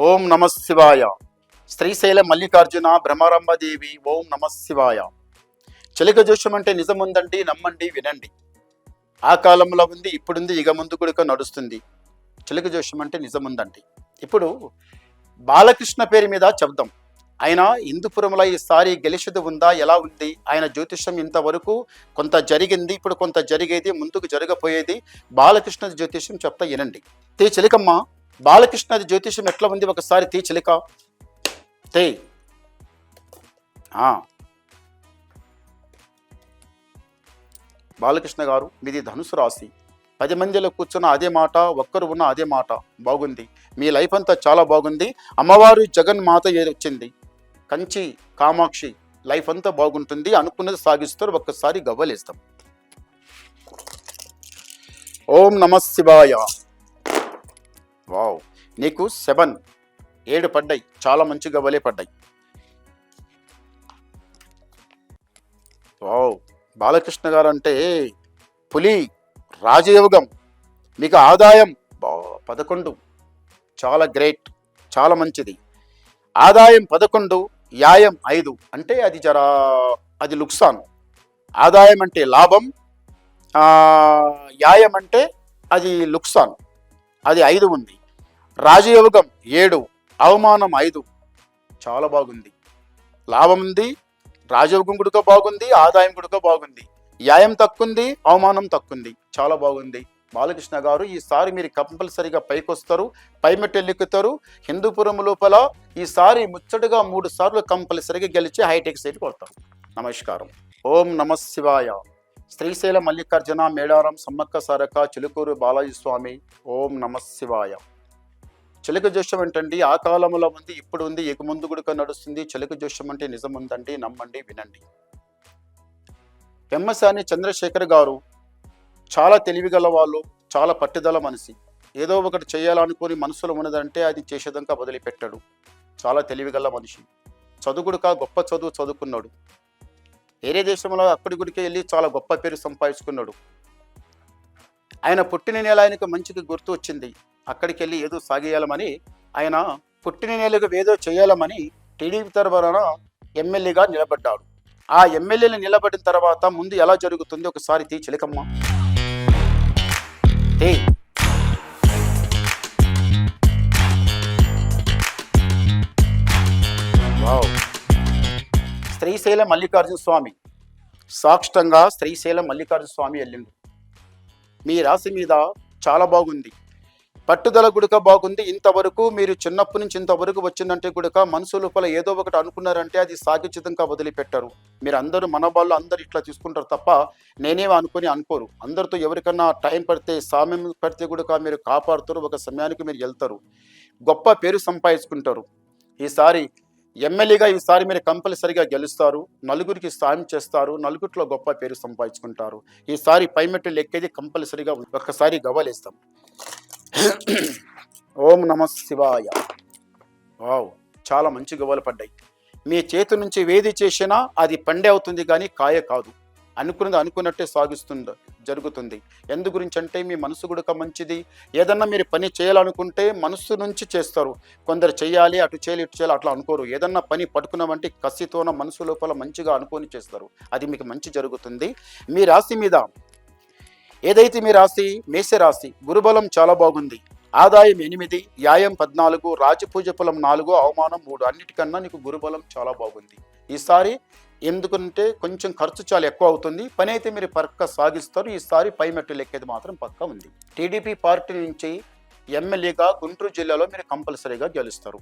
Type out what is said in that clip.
ఓం నమ శివాయ. శ్రీశైల మల్లికార్జున బ్రహ్మరంభదేవి. ఓం నమ శివాయ. చిలక జోషం అంటే నిజముందండి, నమ్మండి, వినండి. ఆ కాలంలో ఉంది, ఇప్పుడుంది, ఇక ముందు కూడా నడుస్తుంది. చిలక జోషం అంటే నిజముందండి. ఇప్పుడు బాలకృష్ణ పేరు మీద చెప్దాం. ఆయన హిందూపురంలో ఈసారి గెలిచేది ఉందా, ఎలా ఉంది? ఆయన జ్యోతిష్యం ఇంతవరకు కొంత జరిగింది, ఇప్పుడు కొంత జరిగేది, ముందుకు జరగపోయేది. బాలకృష్ణ జ్యోతిష్యం చెప్తా వినండి. తే చిలకమ్మ, బాలకృష్ణ జ్యోతిష్యం ఎట్లా ఉంది ఒకసారి తీ చిలిక తే. బాలకృష్ణ గారు, మీది ధనుసు రాశి. 10 మందిలో కూర్చున్న అదే మాట, ఒక్కరు ఉన్న అదే మాట. బాగుంది, మీ లైఫ్ అంతా చాలా బాగుంది. అమ్మవారు జగన్మాత వచ్చింది, కంచి కామాక్షి. లైఫ్ అంతా బాగుంటుంది, అనుకున్నది సాగిస్తారు. ఒక్కసారి గవ్వలేస్తాం. ఓం నమ శివాయ. వావ్, నీకు 7 పడ్డాయి, చాలా మంచిగా వలే పడ్డాయి. వావ్, బాలకృష్ణ గారు అంటే పులి, రాజయోగం. మీకు ఆదాయం 11, చాలా గ్రేట్, చాలా మంచిది. ఆదాయం 11, యాయం 5 అంటే అది లుక్సాన్. ఆదాయం అంటే లాభం, యాయం అంటే అది లుక్సాన్, అది 5 ఉంది. రాజయోగం 7, అవమానం 5. చాలా బాగుంది. లాభం ఉంది, రాజయోగం కూడా బాగుంది, ఆదాయం కూడా బాగుంది. యాయం తక్కుంది, అవమానం తక్కుంది, చాలా బాగుంది. బాలకృష్ణ గారు, ఈసారి మీరు కంపల్సరీగా పైకి వస్తారు, పై మెట్టెలు ఎక్కుతారు. హిందూపురం లోపల ఈసారి ముచ్చటగా 3 సార్లు కంపల్సరీగా గెలిచి హైటెక్ సైట్ కొడతారు. నమస్కారం. ఓం నమ శివాయ. శ్రీశైల మల్లికార్జున మేడారం సమ్మక్క సారక్క చిలుకూరు బాలాజీ స్వామి. ఓం నమ శివాయ. చిలక జోషం ఏంటండి, ఆ కాలంలో ఉంది, ఇప్పుడు ఉంది, ఇక ముందు కూడా నడుస్తుంది. చిలక జోషం అంటే నిజం ఉందండి, నమ్మండి, వినండి. పెమ్మసాని చంద్రశేఖర్ గారు చాలా తెలివిగల వాళ్ళు, చాలా పట్టుదల మనిషి. ఏదో ఒకటి చేయాలనుకుని మనసులో ఉన్నదంటే అది చేసేదంకా వదిలిపెట్టాడు. చాలా తెలివిగల మనిషి. చదువుకుడుక గొప్ప చదువు చదువుకున్నాడు. వేరే దేశంలో అక్కడి గుడికి వెళ్ళి చాలా గొప్ప పేరు సంపాదించుకున్నాడు. ఆయన పుట్టిన నెల ఆయనకు మంచిగా గుర్తు వచ్చింది. అక్కడికి వెళ్ళి ఏదో సాగేయాలమని, ఆయన పుట్టిన నెలకు ఏదో చేయాలమని టీడీపీ తరఫున ఎమ్మెల్యేగా నిలబడ్డాడు. ఆ ఎమ్మెల్యేలు నిలబడిన తర్వాత ముందు ఎలా జరుగుతుంది ఒకసారి తీ చిలకమ్మ తే. వావ్, శ్రీశైల మల్లికార్జున స్వామి, సాక్షాత్తంగా శ్రీశైల మల్లికార్జున స్వామి వెళ్ళిండు. మీ రాశి మీద చాలా బాగుంది, పట్టుదల గుడక బాగుంది. ఇంతవరకు మీరు చిన్నప్పటి నుంచి ఇంతవరకు వచ్చిందంటే గుడక మనసు లోపల ఏదో ఒకటి అనుకున్నారంటే అది సాగిచితంగా వదిలిపెట్టారు. మీరు అందరూ, మన వాళ్ళు అందరు ఇట్లా తీసుకుంటారు తప్ప నేనేమో అనుకోరు. అందరితో ఎవరికన్నా టైం పడితే, సమయం పడితే గుడక మీరు కాపాడుతారు. ఒక సమయానికి మీరు వెళ్తారు, గొప్ప పేరు సంపాదించుకుంటారు. ఈసారి ఎమ్మెల్యేగా ఈసారి మీరు కంపల్సరిగా గెలుస్తారు, నలుగురికి సాయం చేస్తారు, నలుగురిలో గొప్ప పేరు సంపాదించుకుంటారు. ఈసారి పైమెట్లు ఎక్కేది కంపల్సరిగా ఒక్కసారి గవ్వలేస్తాం. ఓం నమ శివాయ. వావ్, చాలా మంచి గవ్వలు పడ్డాయి. మీ చేతి నుంచి వేది చేసినా అది పండే అవుతుంది, కానీ కాయ కాదు. అనుకున్నది అనుకున్నట్టే జరుగుతుంది. ఎందు గురించి అంటే మీ మనసు కూడా మంచిది. ఏదన్నా మీరు పని చేయాలనుకుంటే మనసు నుంచి చేస్తారు. కొందరు చేయాలి, అటు చేయాలి, ఇటు చేయాలి, అట్లా అనుకోరు. ఏదన్నా పని పట్టుకున్నామంటే కసితోన మనసు లోపల మంచిగా అనుకొని చేస్తారు. అది మీకు మంచి జరుగుతుంది. మీ రాశి మీద ఏదైతే మీ రాశి మేషరాశి, గురుబలం చాలా బాగుంది. ఆదాయం 8, యాయం 14, రాజపూజ ఫలం 4, అవమానం 3. అన్నిటికన్నా నీకు గురుబలం చాలా బాగుంది. ఈసారి ఎందుకంటే కొంచెం ఖర్చు చాలా ఎక్కువ అవుతుంది, పని అయితే మీరు పక్క సాగిస్తారు. ఈసారి పై మెట్టు లెక్కేది మాత్రం పక్క ఉంది. టీడీపీ పార్టీ నుంచి ఎమ్మెల్యేగా గుంటూరు జిల్లాలో మీరు కంపల్సరీగా గెలుస్తారు.